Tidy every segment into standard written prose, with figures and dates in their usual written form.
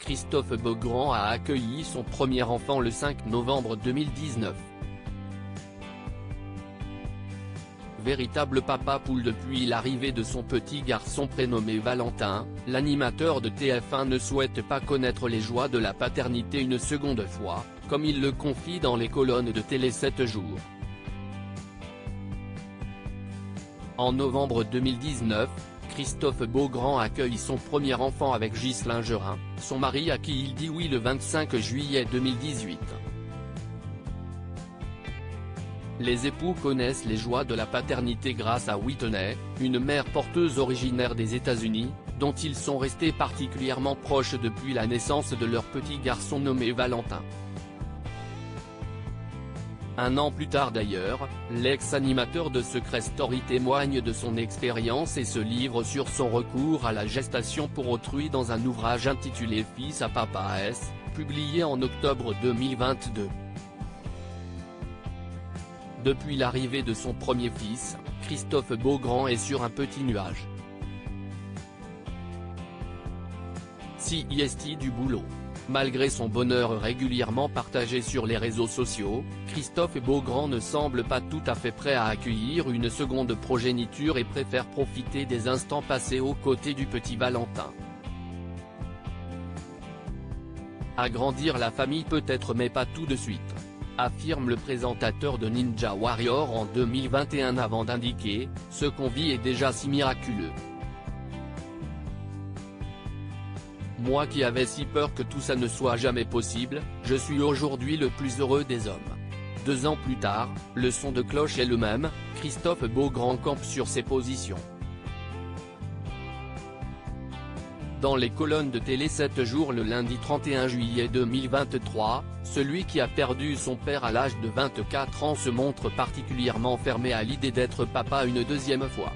Christophe Beaugrand a accueilli son premier enfant le 5 novembre 2019. Véritable papa poule depuis l'arrivée de son petit garçon prénommé Valentin, l'animateur de TF1 ne souhaite pas connaître les joies de la paternité une seconde fois, comme il le confie dans les colonnes de Télé 7 jours. En novembre 2019, Christophe Beaugrand accueille son premier enfant avec Ghislain Gerin, son mari à qui il dit oui le 25 juillet 2018. Les époux connaissent les joies de la paternité grâce à Whitney, une mère porteuse originaire des États-Unis, dont ils sont restés particulièrement proches depuis la naissance de leur petit garçon nommé Valentin. Un an plus tard d'ailleurs, l'ex-animateur de Secret Story témoigne de son expérience et se livre sur son recours à la gestation pour autrui dans un ouvrage intitulé Fils à Papa S, publié en octobre 2022. Depuis l'arrivée de son premier fils, Christophe Beaugrand est sur un petit nuage. CIST du boulot. Malgré son bonheur régulièrement partagé sur les réseaux sociaux, Christophe Beaugrand ne semble pas tout à fait prêt à accueillir une seconde progéniture et préfère profiter des instants passés aux côtés du petit Valentin. Agrandir la famille peut-être mais pas tout de suite, affirme le présentateur de Ninja Warrior en 2021 avant d'indiquer « Ce qu'on vit est déjà si miraculeux. Moi qui avais si peur que tout ça ne soit jamais possible, je suis aujourd'hui le plus heureux des hommes ». 2 ans plus tard, le son de cloche est le même, Christophe Beaugrand campe sur ses positions. Dans les colonnes de Télé 7 jours le lundi 31 juillet 2023, celui qui a perdu son père à l'âge de 24 ans se montre particulièrement fermé à l'idée d'être papa une deuxième fois.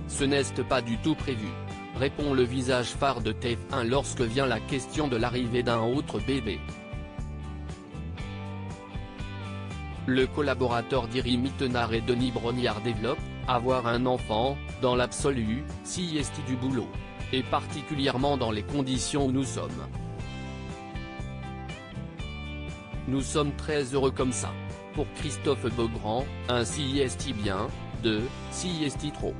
Ce n'est pas du tout prévu, répond le visage phare de TF1 lorsque vient la question de l'arrivée d'un autre bébé. Le collaborateur d'Iri Mittenard et Denis Brognard développe « Avoir un enfant, dans l'absolu, CIST du boulot. Et particulièrement dans les conditions où nous sommes. Nous sommes très heureux comme ça. Pour Christophe Beaugrand, un CIST bien, 2 CIST trop.